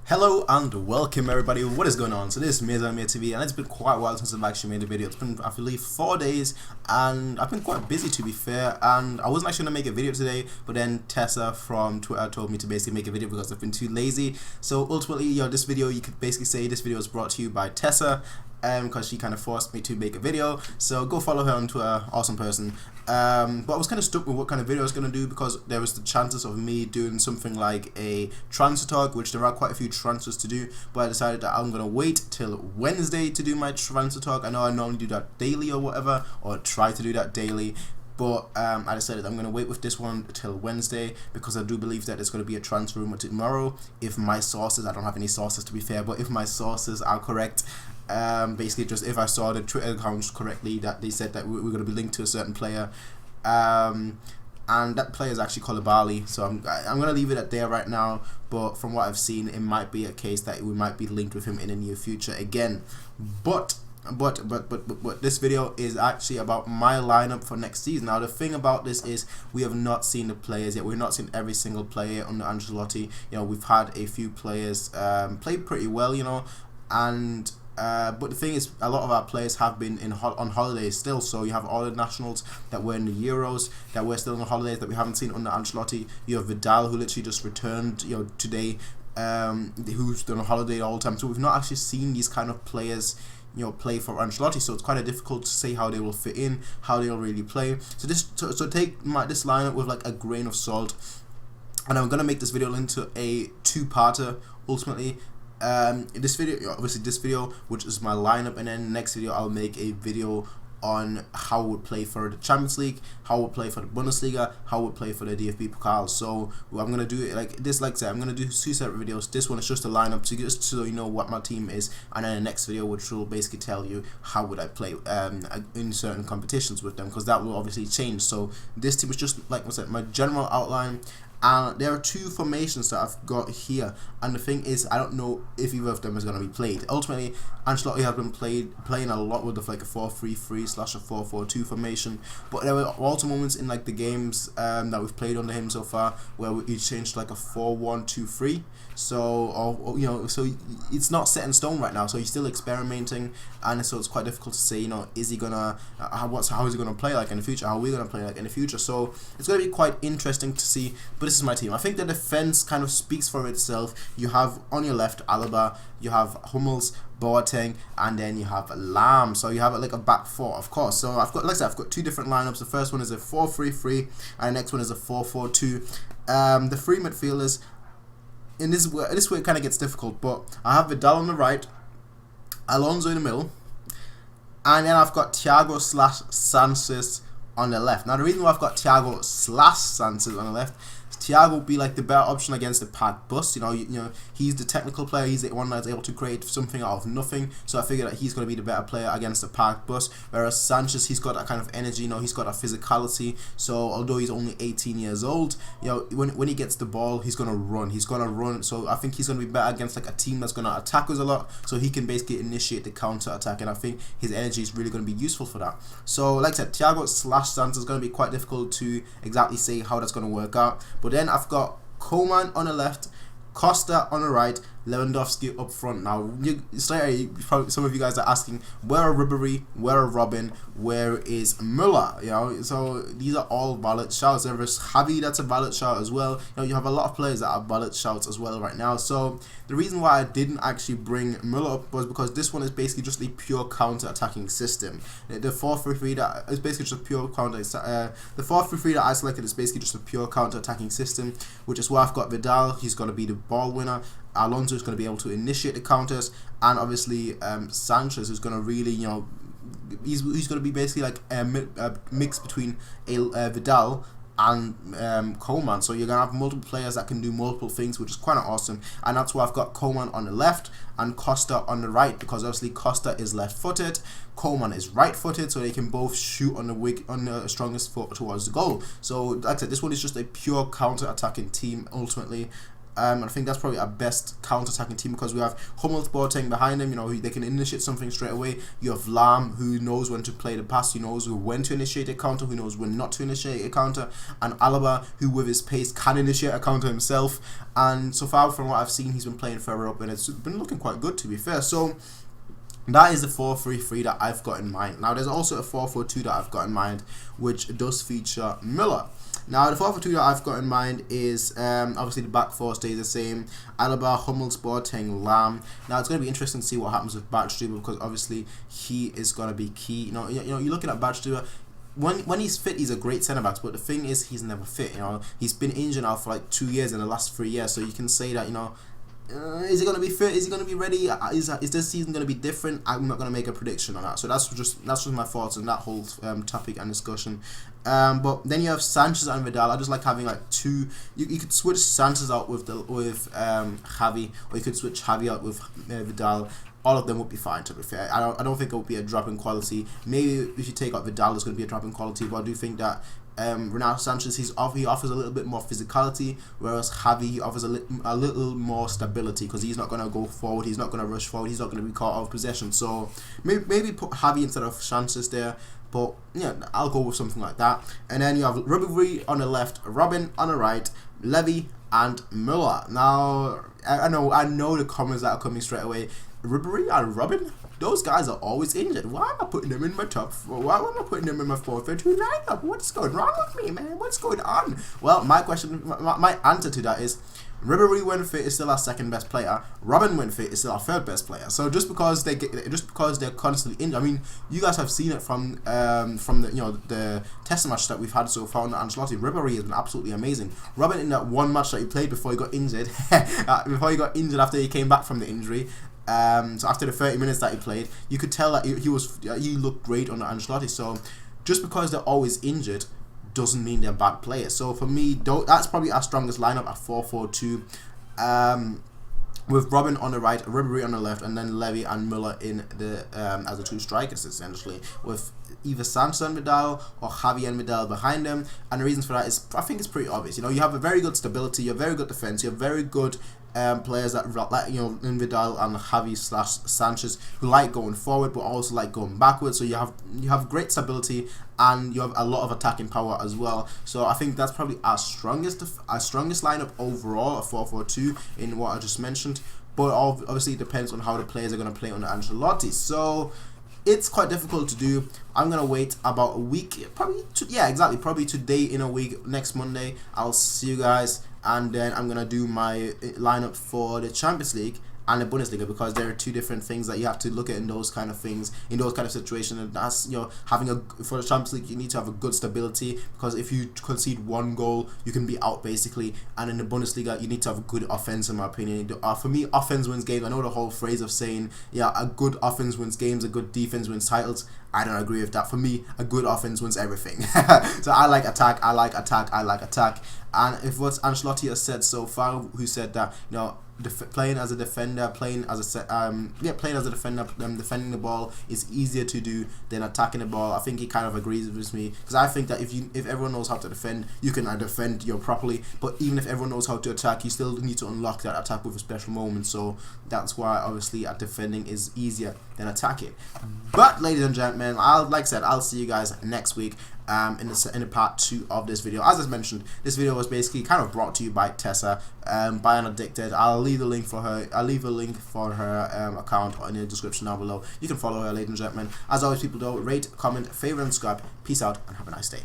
Hello and welcome everybody. What is going on? So this is Mezamir TV and it's been quite a while since I've actually made a video. It's been, I believe, 4 days and I've been quite busy, to be fair, and I wasn't actually going to make a video today, but then Tessa from Twitter told me to basically make a video because I've been too lazy. So ultimately, this video, you could basically say this video is brought to you by Tessa, because she kind of forced me to make a video. So go follow her on Twitter, awesome person. But I was kind of stuck with what kind of video I was going to do because there was the chances of me doing something like a transfer talk, which there are quite a few transfers to do, but I decided that I'm going to wait till Wednesday to do my transfer talk. I know I normally do that daily or whatever, or try to do that daily, but I decided I'm going to wait with this one till Wednesday because I do believe that there's going to be a transfer rumor tomorrow. If my sources, I don't have any sources to be fair, but if my sources are correct, basically just if I saw the Twitter accounts correctly, that they said that we're going to be linked to a certain player, and that player is actually Koulibaly, so I'm going to leave it at there right now. But from what I've seen, it might be a case that we might be linked with him in the near future again. But this video is actually about my lineup for next season. Now the thing about this is we have not seen the players yet. We've not seen every single player under Ancelotti. We've had a few players play pretty well, and but the thing is, a lot of our players have been on holidays still. So you have all the nationals that were in the Euros that were still on holidays that we haven't seen under Ancelotti. You have Vidal, who literally just returned today, who's been on holiday all the time. So we've not actually seen these kind of players play for Ancelotti, so it's quite difficult to say how they will fit in, how they'll really play. So take this lineup with like a grain of salt, and I'm gonna make this video into a two-parter ultimately. This video, which is my lineup, and then next video I'll make a video on how we would play for the Champions League, how we would play for the Bundesliga, how we would play for the DFB Pokal. So I'm gonna do it like this. Like I said, I'm gonna do two separate videos. This one is just a lineup, just so you know what my team is, and then the next video, which will basically tell you how would I play in certain competitions with them, because that will obviously change. So this team is just like I said, my general outline. And there are two formations that I've got here, and the thing is, I don't know if either of them is going to be played. Ultimately, Ancelotti has been playing a lot with like a 4-3-3 / a 4-4-2 formation, but there were also moments in like the games that we've played under him so far where he changed like a 4-1-2-3. So so it's not set in stone right now. So he's still experimenting, and so it's quite difficult to say, is he gonna how is he gonna play like in the future? How are we gonna play like in the future? So it's gonna be quite interesting to see. But this is my team. I think the defense kind of speaks for itself. You have on your left Alaba, you have Hummels, Boateng, and then you have Lam. So you have like a back four, of course. So I've got two different lineups. The first one is a 4-3-3, and the next one is a 4-4-2. The three midfielders. In this way it kind of gets difficult, but I have Vidal on the right, Alonso in the middle, and then I've got Thiago / Sanchez on the left. Now the reason why I've got Thiago / Sanchez on the left, Thiago will be like the better option against the packed bus. He's the technical player. He's the one that's able to create something out of nothing. So I figure that he's going to be the better player against the packed bus. Whereas Sanchez, he's got that kind of energy. He's got that physicality. So although he's only 18 years old, when he gets the ball, he's going to run. He's going to run. So I think he's going to be better against like a team that's going to attack us a lot. So he can basically initiate the counter attack, and I think his energy is really going to be useful for that. So like I said, Thiago / Sanchez is going to be quite difficult to exactly say how that's going to work out. But then I've got Coman on the left, Costa on the right, Lewandowski up front. Now, some of you guys are asking, where are Ribery, where are Robin, where is Müller? So these are all valid shouts. There's Javi, that's a valid shout as well. You have a lot of players that are valid shouts as well right now. So the reason why I didn't actually bring Müller up was because this one is basically just a pure counter-attacking system. The 4-3-3 that is basically just a pure counter. The 4-3-3 that I selected is basically just a pure counter-attacking system, which is why I've got Vidal. He's going to be the ball winner. Alonso is going to be able to initiate the counters, and obviously Sanchez is going to really, he's going to be basically like a mix between Vidal and Coman. So you're going to have multiple players that can do multiple things, which is quite awesome. And that's why I've got Coman on the left and Costa on the right, because obviously Costa is left-footed, Coman is right-footed, so they can both shoot on the strongest foot towards the goal. So like I said, this one is just a pure counter-attacking team ultimately. I think that's probably our best counter-attacking team because we have Hummels Boateng behind him. You know, they can initiate something straight away. You have Lam, who knows when to play the pass, who knows when to initiate a counter, who knows when not to initiate a counter, and Alaba, who with his pace can initiate a counter himself. And so far, from what I've seen, he's been playing further up, and it's been looking quite good, to be fair. So that is the 4-3-3 that I've got in mind. Now, there's also a 4-4-2 that I've got in mind, which does feature Müller. Now, the 4-4-2 that I've got in mind is obviously the back four stays the same. Alaba, Hummels, Boateng, Lam. Now, it's going to be interesting to see what happens with Badstuber because obviously he is going to be key. You know, you're looking at Badstuber. When he's fit, he's a great centre back. But the thing is, he's never fit. You know, he's been injured now for like 2 years in the last 3 years. So you can say that, you know, is he going to be fit? Is he going to be ready? Is this season going to be different? I'm not going to make a prediction on that. So that's just my thoughts on that whole topic and discussion. But then you have Sanchez and Vidal. I just like having like two. You could switch Sanchez out with Javi, or you could switch Javi out with Vidal. All of them would be fine, to be fair. I don't think it would be a drop in quality. Maybe if you take out Vidal, it's going to be a drop in quality. But I do think that Renato Sanchez, he offers a little bit more physicality, whereas Javi, he offers a little more stability because he's not going to go forward, he's not going to rush forward, he's not going to be caught out of possession. So maybe put Javi instead of Sanchez there. But yeah, I'll go with something like that. And then you have Ribery on the left, Robin on the right, Levy and Müller. Now I know the comments that are coming straight away. Ribery and Robin, those guys are always injured. Why am I putting them in my top four? Why am I putting them in my 4-3-2 lineup? What's going wrong with me, man? What's going on? Well, my answer to that is Ribery, when fit, is still our second best player. Robin, when fit, is still our third best player. So just because they're constantly injured, I mean, you guys have seen it from the test match that we've had so far under Ancelotti. Ribery has been absolutely amazing. Robin, in that one match that he played before he got injured, after he came back from the injury. So after the 30 minutes that he played, you could tell that he looked great under Ancelotti. So just because they're always injured doesn't mean they're bad players. So for me, that's probably our strongest lineup at 4-4-2. With Robin on the right, Ribery on the left, and then Levy and Müller in the as the two strikers, essentially, with either Sanchez and Vidal or Javi and Vidal behind them. And the reasons for that is, I think it's pretty obvious. You know, you have a very good stability, you have very good defense, you have very good players that like, you know, in Vidal and Javi / Sanchez, who like going forward but also like going backwards. So you have great stability and you have a lot of attacking power as well. So I think that's probably our strongest lineup overall, a 4-4-2 in what I just mentioned. But obviously it depends on how the players are going to play under Ancelotti. So it's quite difficult to do. I'm going to wait about a week, probably today in a week, next Monday. I'll see you guys, and then I'm going to do my lineup for the Champions League and the Bundesliga, because there are two different things that you have to look at in those kind of things, in those kind of situations. And that's, you know, for the Champions League, you need to have a good stability, because if you concede one goal, you can be out basically. And in the Bundesliga, you need to have a good offense, in my opinion. For me, offense wins games. I know the whole phrase of saying, yeah, a good offense wins games, a good defense wins titles. I don't agree with that. For me, a good offense wins everything. So I like attack. And if what Ancelotti has said so far, who said that, you know, playing as a defender, defending the ball is easier to do than attacking the ball. I think he kind of agrees with me, because I think that if everyone knows how to defend, you can defend properly. But even if everyone knows how to attack, you still need to unlock that attack with a special moment. So that's why obviously defending is easier than attacking. But ladies and gentlemen, like I said, I'll see you guys next week. In the part 2 of this video. As I mentioned, this video was basically kind of brought to you by Tessa, Bayern Addicted. I'll leave a link for her account in the description down below. You can follow her, ladies and gentlemen. As always, people, do rate, comment, favorite, and subscribe. Peace out and have a nice day.